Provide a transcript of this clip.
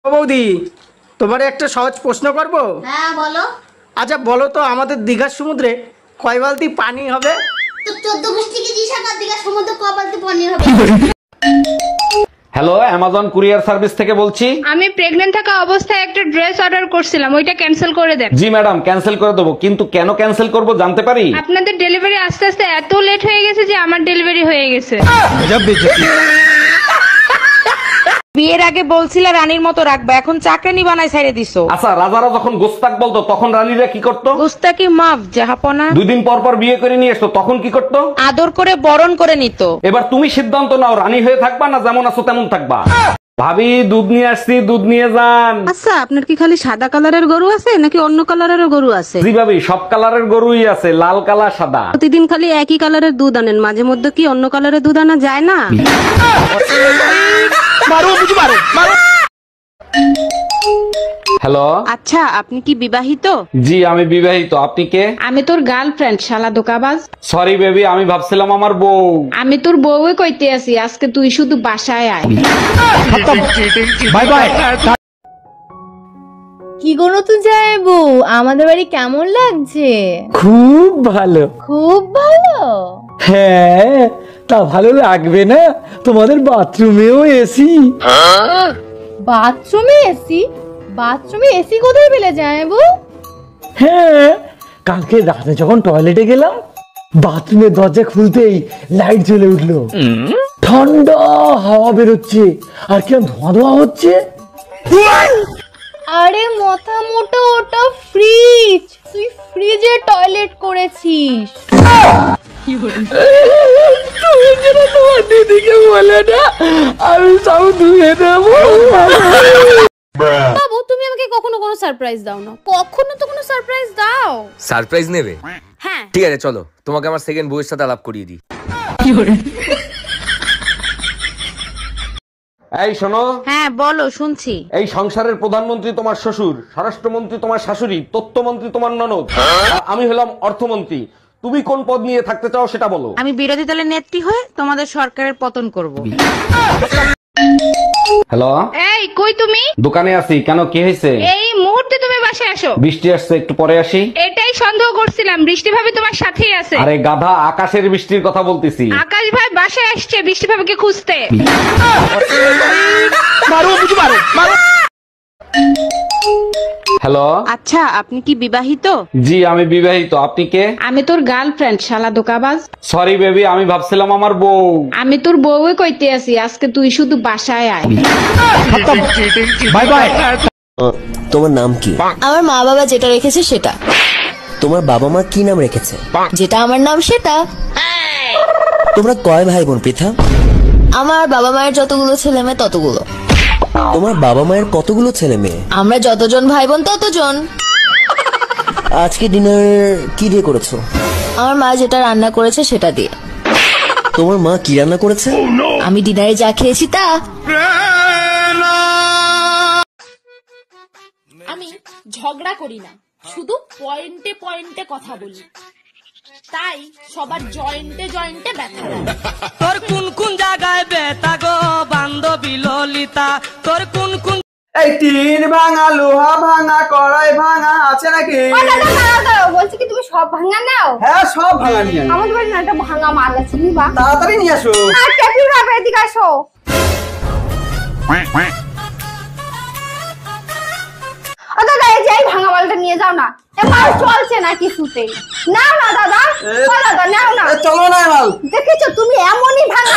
বৌদি, তোমার একটা সহজ প্রশ্ন করব। হ্যাঁ বলো। আচ্ছা বলো তো, আমাদের দীঘার সমুদ্রে কয় বালতি পানি হবে? তো 14 গোষ্ঠী কি জিজ্ঞাসা দিঘা সমুদ্র কয় বালতি পানি হবে? হ্যালো, অ্যামাজন কুরিয়ার সার্ভিস থেকে বলছি। আমি প্রেগন্যান্ট থাকা অবস্থায় একটা ড্রেস অর্ডার করছিলাম, ওইটা ক্যান্সেল করে দেন। জি ম্যাডাম, ক্যান্সেল করে দেবো, কিন্তু কেন ক্যান্সেল করব জানতে পারি? আপনাদের ডেলিভারি আস্তে আস্তে এত লেট হয়ে গেছে যে আমার ডেলিভারি হয়ে গেছে। বিয়ের আগে বলছিলে রানীর মতো রাখবা, এখন চাকরানি বানাই ছাইড়ে দিছো। আচ্ছা, রাজারা যখন গোস্তাক বলতো তখন রানীরা কি করতো? গুস্তাকি মাফ জাহাপনা। 2 দিন পর পর বিয়ে করে নিয়ে আসতো, তখন কি করতো? আদর করে বরণ করে নিত। এবার তুমি সিদ্ধান্ত নাও, রানী হয়ে থাকবা না যেমন আছো তেমন থাকবা। ভাবি, দুধ নিয়ে আসছি, দুধ নিয়ে যান। আচ্ছা, আপনার কি খালি সাদা কালারের গরু আছে নাকি অন্য কালারেরও গরু আছে? জি ভাবি, সব কালারের গরুই আছে, লাল কালার সাদা। প্রতিদিন খালি একই কালারের দুধ আনেন, মাঝে মধ্যে কি অন্য কালারের দুধ আনা যায় না? হ্যালো। আচ্ছা, আপনি কি বিবাহিত? জি আমি বিবাহিত, আপনি কে? আমি তোর গার্লফ্রেন্ড, শালা দোকাবাজ। সরি বেবি, আমি ভাবছিলাম আমার বউ। আমি তোর বউই কইতে আছি, আজকে তুই শুধু বাসায় আয়। Bye bye. কি গো নতুন যাইবো, আমাদের বাড়ি কেমন লাগছে? খুব ভালো। খুব ভালো? হ্যাঁ, তা ভালো লাগবে না? তোমাদের বাথরুমেও এসি। বাথরুমে এসি? বাথরুমে এসি কোথায় পেলে যাইবো? হ্যাঁ, কালকে রাতে যখন টয়লেটে গেলাম, বাথরুমের দরজা খুলতেই লাইট জ্বলে উঠলো, ঠান্ডা হাওয়া বেরোচ্ছে, আর কিরম ধোঁয়া ধোঁয়া হচ্ছে। আরে মাথা মোটা, ওটা ফ্রিজ। তুই ফ্রিজে টয়লেট করেছিস। তুমি যেন তোমার দিদিকে বলে না, আমি সব ধুয়ে দেবো। বাবু, তুমি আমাকে কখনো কোনো সারপ্রাইজ দাও না, কখনো তো কোনো সারপ্রাইজ দাও। সারপ্রাইজ নেবে? হ্যাঁ। ঠিক আছে, চলো তোমাকে আমার সেকেন্ড বউয়ের সাথে আলাপ করিয়ে দিই। এই শোনো। হ্যাঁ বলো, শুনছি। এই সংসারের প্রধানমন্ত্রী তোমার শ্বশুর, স্বরাষ্ট্রমন্ত্রী তোমার শাশুড়ি, তথ্যমন্ত্রী তোমার ননদ, আর আমি হলাম অর্থমন্ত্রী। তুমি কোন পদ নিয়ে থাকতে চাও সেটা বলো। আমি বিরোধী দলের নেত্রী হয়ে তোমাদের সরকারের পতন করব। হ্যালো। এই কই তুমি? দোকানে আছি, কেন কি হয়েছে? এই মুহূর্তে তুমি বাসায় আসো। বৃষ্টি আসছে, একটু পরে আসি। এটাই সন্দেহ করছিলাম, বৃষ্টি ভাবি তোমার সাথেই আছে। আরে গাধা, আকাশের বৃষ্টির কথা বলতেছি। আকাশ ভাই বাসায় আসছে বৃষ্টি ভাবিকে খুঁজতে। হ্যালো। আচ্ছা, আপনি কি বিবাহিত? জি আমি বিবাহিত, আপনি কে? আমি তোর গার্লফ্রেন্ড, শালা দোকাবাজ। সরি বেবি, আমি ভাবছিলাম আমার বউ। আমি তোর বউই কইতে আছি, আজকে তুই শুধু বাসায় আয়। Bye bye. তোমার নাম কি? আমার মা বাবা যেটা রেখেছে সেটা। তোমার বাবা মা কি নাম রেখেছে? যেটা আমার নাম সেটা। তোমরা কয় ভাই বোন পৃথা? আমার বাবা মায়ের যতগুলো ছেলে মেয়ে ততগুলো। তোমার বাবা মায়ের কতগুলো ছেলে মেয়ে? আমরা যতজন ভাই বোন ততজন। আজকে ডিনার কি দিয়ে করেছো? আমার মা যেটা রান্না করেছে সেটা দিয়ে। তোমার মা কি রান্না করেছে? আমি ডিনারে যা খেয়েছি তা। আমি ঝগড়া করি না, শুধু পয়েন্টে পয়েন্টে কথা বলি, তাই সবার জয়েন্টে জয়েন্টে ব্যথা লাগে। তোর কোন কোন জায়গায় ব্যথা গো বান্ধবী ললিতা, তোর কোন কোন? এই টিন ভাঙা, লোহা ভাঙা, কড়াই ভাঙা আছে নাকি? বলছি কি তুমি সব ভাঙা নাও? হ্যাঁ, সব ভাঙা নিয়ে আয়। আমাদের বাড়ি না একটা ভাঙা মাল আছে, নিবা? তাড়াতাড়ি নিয়ে আসো। আর ক্যাফি খাবে, এদিকে আসো। ও দাদা, এই যে এই ভাঙা মালটা নিয়ে যাও না, এ মাল চলছে না কিছুতেই। নাও না দাদা, ও দাদা নাও না। চলো না মাল। দেখেছো তুমি এমনই ভাঙা